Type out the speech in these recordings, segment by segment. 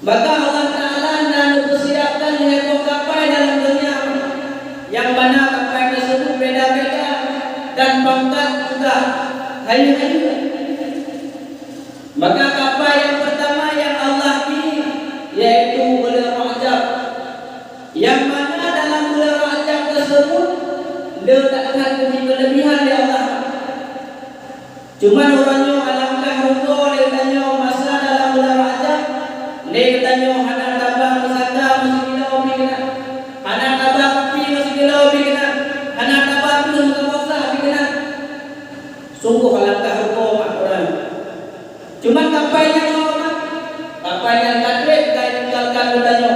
Maka Allah Ta'ala dan mempersiapkan ekor kapal dalam dunia, yang mana kapal tersebut beda-beda dan pangkat juga hayu-hayu. Maka kapal yang pertama yang Allah pilih yaitu Bulan Rajab, yang mana dalam Bulan Rajab tersebut letakkan kelebihan ya Allah. Cuma orangnya alangkah ruko letaknya masa dalam Bulan Rajab, letaknya hana tabah musada musikilau bikina, hana tabah kopi musikilau bikina, hana tabah belum kemosa bikina. Sungguh alangkah ruko mak orang. Cuma kapalnya orang, kapal yang kadret kaya tinggalkan bertanya.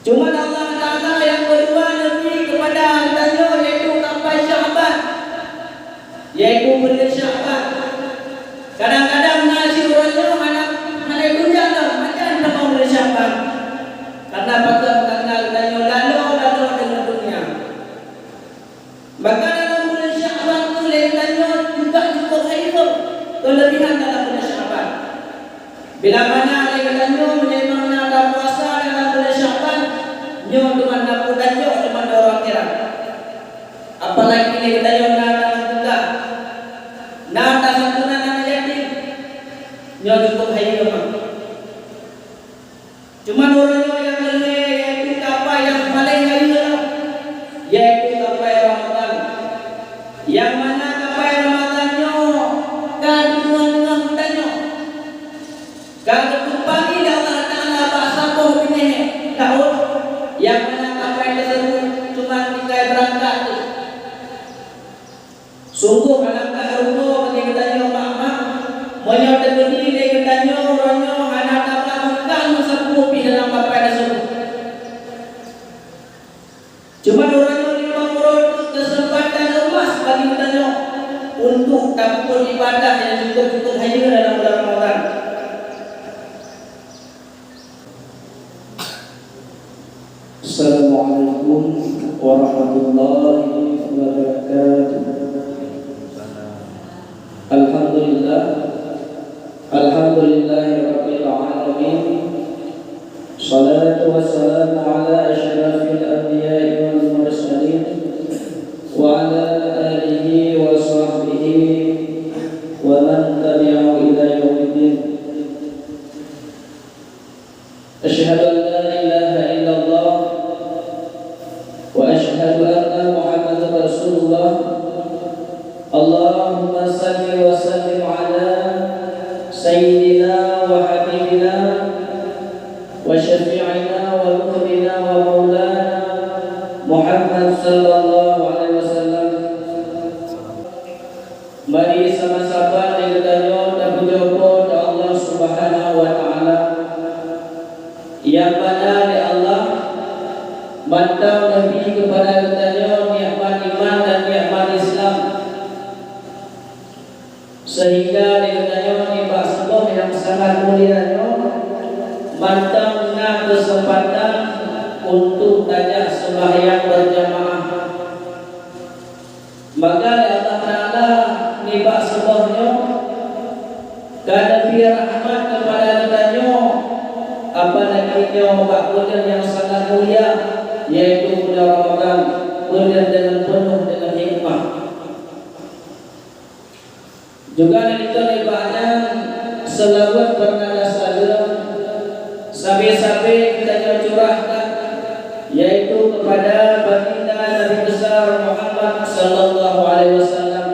Cuma Allah Ta'ala yang kedua lebih kepada bertanya, yaitu kapal Sya'ban, yaitu bulan Sya'ban. Kadang-kadang nasi orangnya mana tunjang dah, macam nama bulan Sya'ban. Karena patut bertanya lalu dengan dunia. Maka dalam bulan Sya'ban tu letaknya juga cukup hidup kelebihan dalam bulan Sya'ban. Bila mana letaknya memang ada puasa dalam bulan Sya'ban, nyo dengan dapur dan nyo dengan orang kira. Apalagi letaknya ada juga, ada santunan anak yatim, nyo cukup hidup. Cuma orangnya yang lebih yaitu kapal yang paling hidup, yaitu kapal Ramadan, yang mana kapal Ramadannya kan tengah-tengah mudanya, kan pagi Allah Ta'ala bahasa boh ini tahun, yang mana kapal tersebut cuma tinggal berangkat tu. Sungguh alangkah ruko bagi katanya mak-mak menyertai berdiri dia katanya orangnya anak tabah bukan sepuh di dalam kapal tersebut. Cuma orangnya lima orang kesempatan emas bagi katanya untuk dapur ibadah yang cukup hadir dalam bulan Ramadan. Assalamualaikum warahmatullahi wabarakatuh. Alhamdulillahirabbil alamin. Shalatu wassalamu ala asyrafil anbiya'i wal mursalin wa ala alihi wa sahbihi wa man tabi'ahu ila yaumiddin. Asyhadu an la ilaha illallah wa asyhadu anna Muhammadar Rasulullah. Allahumma salli wa sallim ala sayyidina wa habibina wa syafi'ina wa nurina wa maulana Muhammad sallallahu alaihi wasallam. Mari sama-sama kita dan berdoa Allah Subhanahu wa taala, yang mana oleh Allah mantau Nabi kepada kita nikmat iman dan nikmat Islam, sehingga dikatanya nikmat sebuah yang sangat mulia mantap kesempatan untuk tajak sembahyang berjamaah. Maka Allah Ta'ala nikmat sebuahnya karena biar rahmat kepada kitanya, apalagi bulan yang sangat mulia yaitu bulan Ramadan, bulan dengan penuh dengan hikmah. Juga kita ibadah selawat bernada salam sampai-sampai kita curahkan yaitu kepada baginda Nabi besar Muhammad sallallahu alaihi wasallam,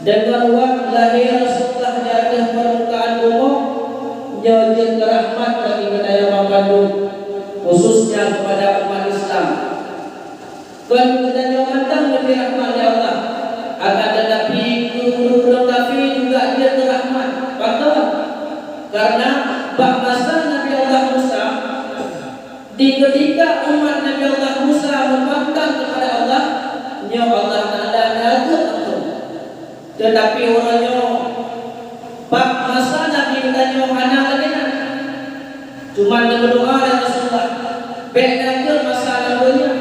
dengan waktu lahir setelah jatuh permukaan umum nyojeng rahmat bagi kita yang mengandung, khususnya kepada umat Islam. Kan kita yang matang lebih rahmat ya Allah, akan tetapi guru-guru kafir juga dia terahmat. Maka karena masa Nabi Allah Musa, di ketika umat Nabi Allah Musa membangkang kepada Allah, nya Allah Ta'ala naga itu. Tetapi orangnya masa Nabi tanya anak lagi cuma berdoa dan Rasulullah beda ke masalah dunia.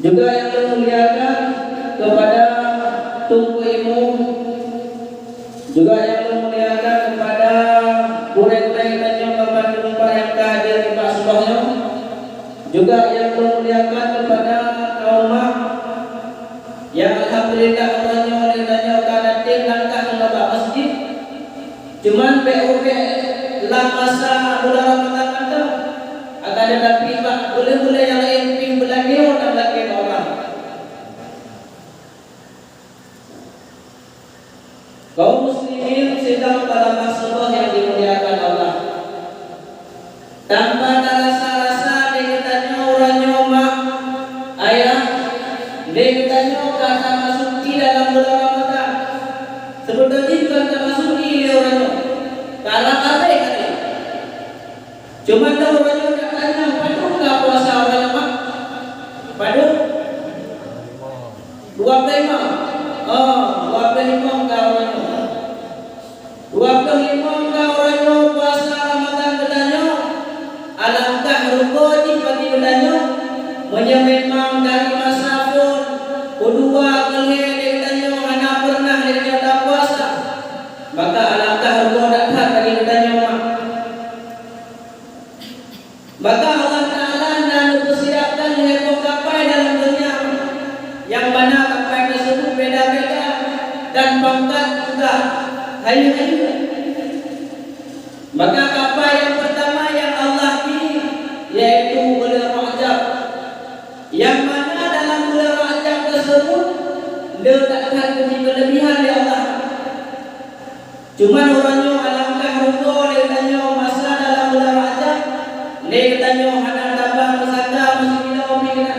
Juga yang dimuliakan kepada Tunku Ilmu Juga yang memuliakan kepada murid-murid dan yang penumpang yang hadir di pasbahnya. Juga yang memuliakan kepada kaum yang alhamdulillah orangnya oleh keadaan langkah mengebak masjid. Cuman PUP dalam masa bulan Ramadan itu akan tetapi boleh-boleh yang lain ping belagi dan belagi orang. Kaum muslimin sedang pada masa yang dimuliakan Allah. Tanpa ada rasa-rasa dikitanya orangnya mak ayah dikitanya kata masuki dalam bulan Ramadan. Sebetulnya kata masuki orangnya karena apa ya? Cuma tahu orangnya katanya padu nggak puasa orangnya mak padu 25. Oh 25 nggak orangnya 25 nggak orangnya puasa Ramadan katanya. Alangkah ruko di bagi katanya memang dari masa pun kedua kali katanya anak pernah dia puasa. Maka alangkah ruko datang bagi katanya mak. Maka Allah Ta'ala dan mempersiapkan heboh kapai dalam dunia yang mana kapai tersebut beda-beda dan pangkat juga hayu-hayu. Maka kapai yang pertama yang Allah pilih yaitu bulan Rajab, yang mana dalam bulan Rajab tersebut letakkan kelebihan di Allah. Cuma orangnya alangkah ruko letaknya masa dalam bulan Rajab. Dia katanya anak tabang masaka masih kilo bigana,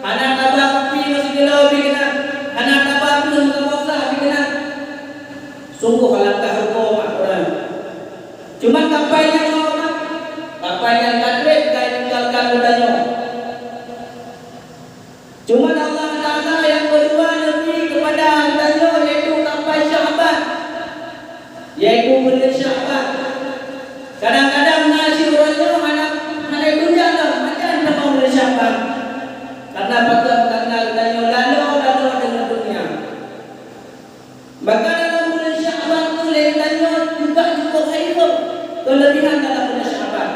anak tabang kopi masih kilo bigana, anak tabang belum kemosa bigana. Sungguh alangkah hukum orang. Cuma kapainya orang, kapainya kadret kaya tinggalkan bedanya. Cuma Allah Taala yang kedua lebih kepada bedanya yaitu kapai Syaban, yaitu bulan Syaban. Kadang-kadang nasi orangnya itu jangan macam nama boleh Syaban. Karena karena lalu dengan dunia. Maka dalam bulan Syaban itu letaknya juga cukup hidup kelebihan dalam bulan Syaban.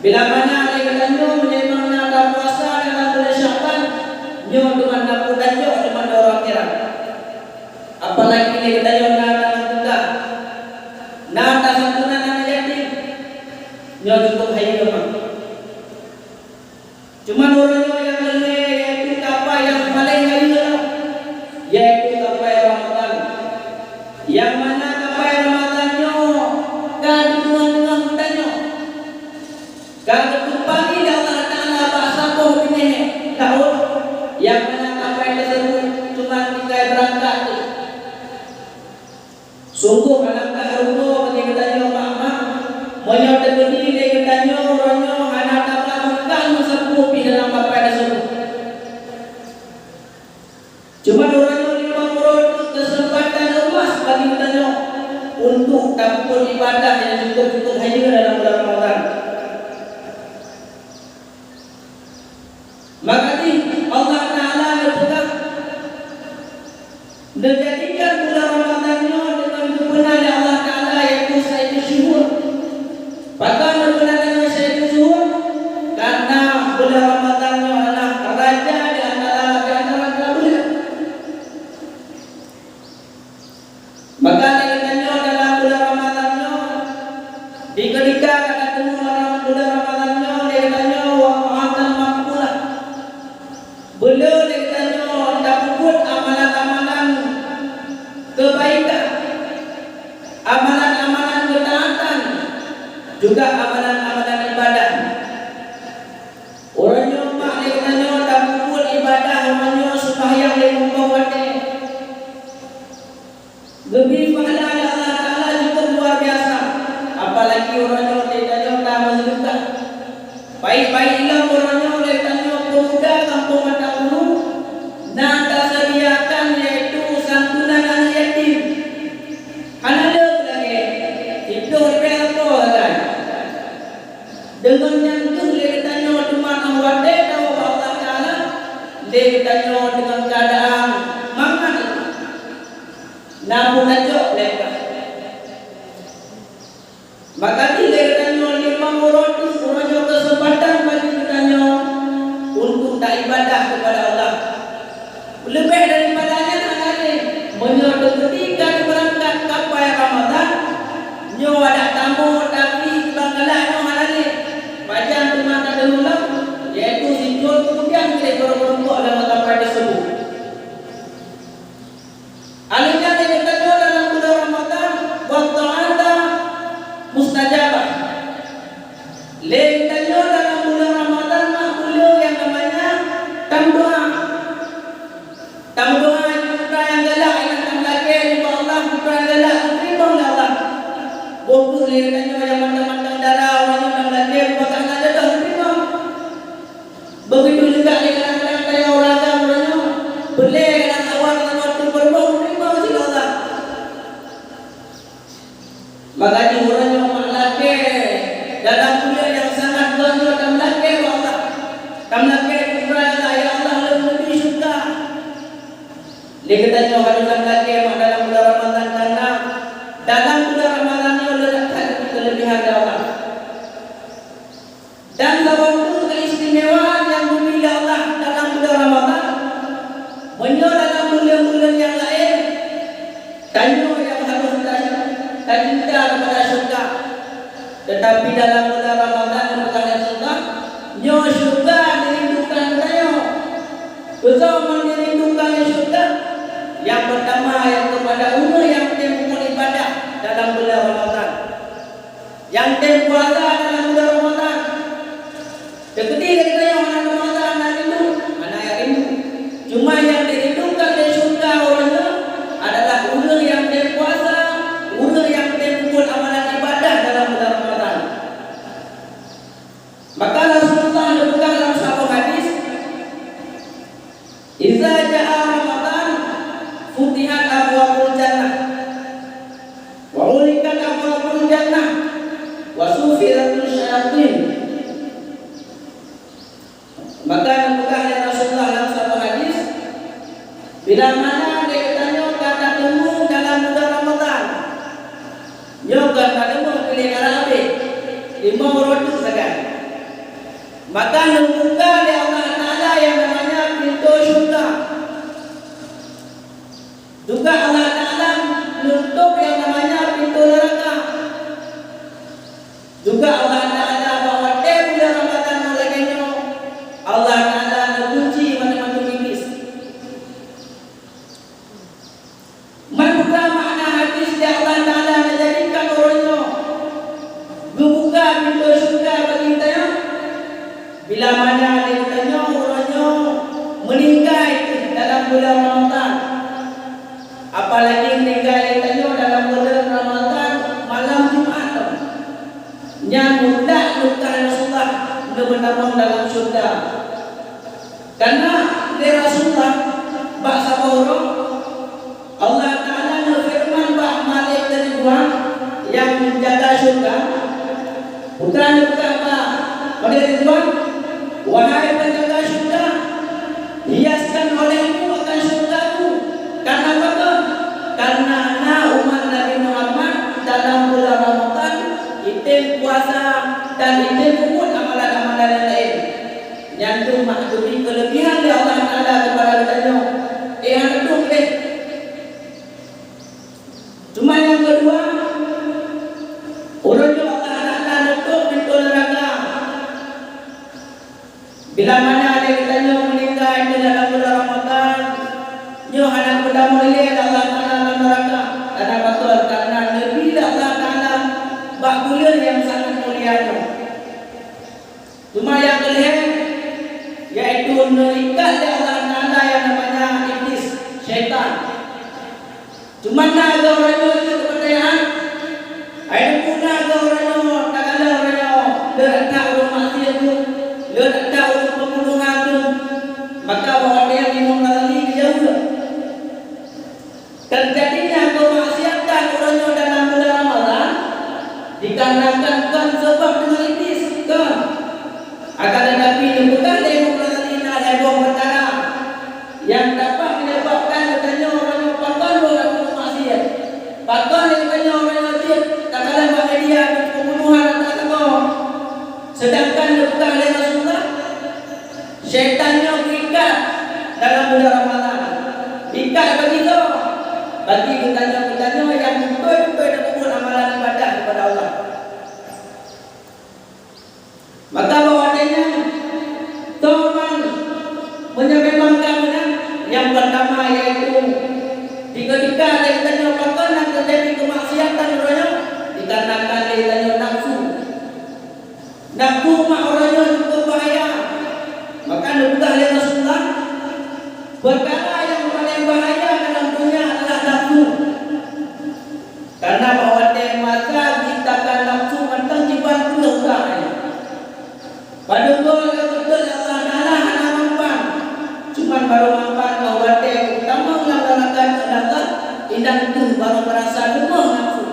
Bila mana letaknya memang ada puasa dalam bulan Syaban, nyo dengan napu dan nyo dengan orang kira. Apalagi letaknya nada juga, nada santunan anak yatim, nyo cukup hidup. Cuma orangnya yang lain yaitu apa yang paling hayu yaitu kapai Ramadan, yang mana kapai Ramadannya kan dengan budanya kan kembali Allah Taala bahasa kau ini tahun yang mana kapai tersebut cuma tiga berangkat. Sungguh alangkah ruko bagi katanya mama menyatakan diri dia katanya orangnya anak kopi dalam kapai tersebut. Cuma orangnya lima urut kesempatan emas bagi katanya untuk tampil ibadah yang cukup hadir dalam bulan Ramadan. Maka Allah Taala berpegang menjadikan bulan Ramadannya dengan kebenaran Allah Taala yaitu Sayyidul Syuhur. Bahkan berkenaan dengan Sayyidul Syuhur karena bulan Ramadannya adalah raja di antara bulan. Maka dikatakan dalam bulan Ramadannya diketika kata temu dalam bulan Ramadannya dikatakan wa ma'atan maqbulah. Beliau dikatakan dapat amalan-amalan kebaikan, amalan-amalan ketaatan, juga amalan-amalan ibadah. Orangnya mak dikatakan dapat ibadah orangnya sembahyang di mumpawati. Lebih pahala Allah Taala cukup luar biasa. Apalagi orangnya dikatakan tak menunjukkan. Baik-baiklah orangnya dikatakan pemuda kampung Matahulu nada sediakan yaitu santunan anak yatim. Hanada lagi hidup berapa kan? Dengan yang tu dikatakan cuma awade tahu Allah Taala dikatakan dengan keadaan mangan. Namun aja mereka. Maka dia katanya 500 orangnya kesempatan bagi katanya untuk tak ibadah kepada Allah. Lebih daripadanya tak ada. Menyerta ketika berangkat kapal Ramadan, nyo ada tamu tapi bangala nyo halale. Bajan cuma tak ada ulang, yaitu sinjol kemudian kita berbuat dalam kapal tersebut. Alihnya dia kata dalam bulan Ramadan, waktu anda mustajabah. Letaknya dalam bulan Ramadan makbul yang namanya tamdoa. Tamdoa putra yang galak yang tamlake juga Allah, putra yang galak terima oleh Allah. Bogus letaknya yang mantang-mantang darah orang yang tamlake bahkan ada dah terima. Begitu juga dengan kadang-kadang orang orangnya boleh dalam awal dengan waktu berbau terima oleh Allah. Makanya orang yang maklake dalam dunia yang sangat banyak tamlake Allah. Tamlake kepada ya Allah lebih suka. Dia katanya harus tamlake dalam bulan Ramadan karena dalam bulan Ramadan ini letakkan kelebihan Allah. Dan waktu keistimewaan yang dimiliki Allah dalam bulan Ramadan menyusul dalam bulan-bulan yang lain tanya yang harus kita cinta kepada surga. Tetapi dalam bulan Ramadan kepada surga nyo surga dirindukan tayo. Bersama dirindukan surga yang pertama yang kepada umur yang tempuh ibadah dalam bulan Ramadan, yang tempuh puasa dalam bulan Ramadan. Ketika kita yang mana Ramadan nak rindu, mana yang rindu. Cuma yang dirindukan di surga orangnya adalah umur yang tempuh puasa, umur yang tempuh amalan ibadah dalam bulan Ramadan. Maka Rasulullah berkata dalam satu hadis, "Idza jaa Ramadan, futihat abwaabul jannah, wa ulikat abwaabul jannah, wa sufiratul syayatin." Maka berkata Rasulullah dalam satu hadis, bila mana dia katanya kata temu dalam bulan Ramadan, nyo kata temu pilih Arabi 500 saja. Maka membuka oleh Allah Ta'ala yang namanya pintu surga. Juga Allah Ta'ala menutup yang namanya pintu neraka. Juga Allah Ta'ala bahwa bulan Ramadan mulainya Allah Ta'ala mengunci macam-macam iblis. Membuka makna hadis yang Allah Ta'ala menjadikan orangnya membuka pintu surga bagi kita. Bila mana dia tanya orangnya meninggal dalam bulan Ramadan, apalagi meninggal dia tanya dalam bulan Ramadan malam Jumat, yang mudah luka Rasulullah benar-benar dalam surga. Karena dari Rasulullah bahasa orang Allah Ta'ala berfirman bahwa malaikat Ridwan yang menjaga surga bukan apa pada Ridwan, wahai penjaga surga, hiaskan olehmu akan surgaku. Karena apa? Karena umat Nabi Muhammad dalam bulan Ramadan itu puasa dan itu pun amalan-amalan yang lain yang itu maksudnya kelebihan dari Allah Ta'ala kepada kita. Yang itu boleh. Cuma yang kedua, orangnya Allah Ta'ala nutup pintu neraka. Bila mana ada kita meninggal itu dalam bulan Ramadan, nyo anak muda melihat Allah Ta'ala dalam neraka. Karena betul karena lebih Allah Ta'ala bak bulan yang sangat mulia. Cuma yang kelihatan yaitu mengikat Allah Ta'ala yang namanya iblis, syaitan. Cuma nak ada orang itu kepercayaan, ada pun ada orang tak ada orang letak orang maksiat tu, letak orang pembunuhan tu, maka bahawa dia minum lagi jauh. Terjadinya kemaksiatan orangnya dalam bulan Ramadan dikarenakan bukan sebab dengan iblis, kan? Akan tetapi bukan dengan ada dua perkara yang dapat menyebabkan katanya orang yang pakai orang maksiat. Pakon yang tanya orang wajib, tak kalah pakai dia pembunuhan atau apa. Sedangkan bukan oleh Rasulullah, syaitannya ikat dalam bulan Ramadan. Ikat begitu. Bagi kita yang betul-betul nak buat amalan ibadah kepada Allah. Maka bahawanya Tuhan menyebabkan yang pertama yaitu ketika kita pakon nak terjadi kemaksiatan orangnya dikarenakan kita nafsu. Nafsu mak orangnya cukup bahaya. Maka juga oleh Rasulullah perkara yang paling bahaya dalam dunia adalah nafsu. Karena bahwa masa kita akan nafsu tentang jiban keluar. Pada gol betul Allah Taala hana mampan. Cuma baru mampan bahwa utama melaksanakan adalah tidak itu baru merasa gemuk nafsu.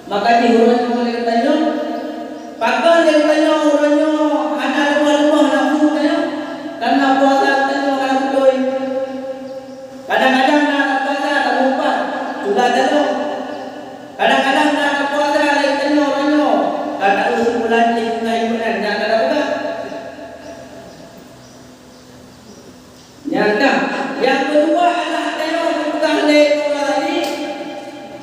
Maka dihurut oleh tanya, pakal yang tanya orangnya ada lemah nafsu tanya. Karena puasa tanya kalau betul. Kadang-kadang nak puasa tak lupa sudah tanya. Kadang-kadang nak puasa lagi tanya orangnya tak usah bulan ni bulan nak ada apa? Yang kedua adalah tanya bukan orang tadi.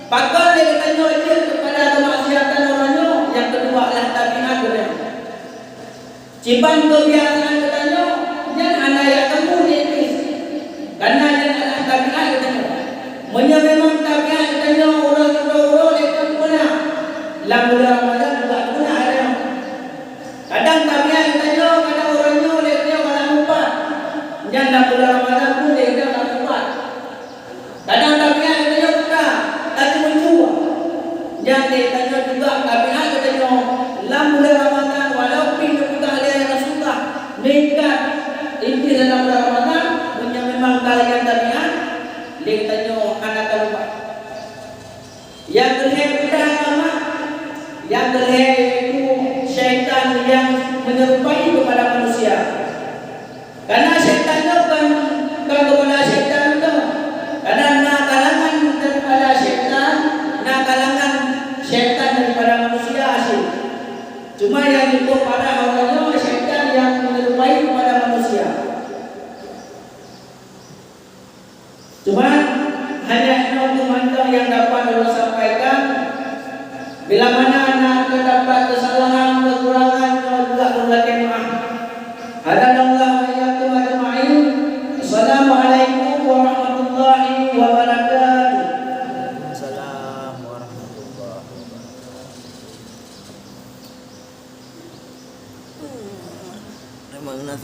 Pakal yang tanya dia kepada kemaksiatan orangnya. Yang kedua adalah tabiat dia. Cipan kebiasaan katanya jangan ada yang kamu nipis. Karena yang adalah tabiat katanya. Memang tabiat katanya orang-orang itu punya. Dalam bulan Ramadan juga punya ada. Kadang tabiat katanya kadang orangnya dia kalau lupa. Yang dalam bulan Ramadan pun dia kalau lupa. Kadang tabiat katanya buka tapi mencuba. Yang dia tanya juga tabiat katanya dalam bulan Ramadan walaupun juga ada Rasulullah nekat inti dalam bulan Ramadan punya memang kalian tabiat dia tanya anak lupa. Yang kedua agama, yang kedua itu syaitan yang menyerupai kepada manusia. Karena syaitan itu bukan kepada syaitan itu. Karena nak kalangan daripada syaitan, nak kalangan syaitan daripada manusia asing. Cuma yang itu pada orangnya syaitan yang menyerupai kepada manusia. Cuma hanya teman-teman yang dapat Allah sampaikan. Bila mana anak terdapat kesalahan, kekurangan, juga berbagai maaf. Hadanallahu wa iyyakum ajma'in. Assalamualaikum warahmatullahi wabarakatuh. Assalamualaikum warahmatullahi wabarakatuh. Memang nanti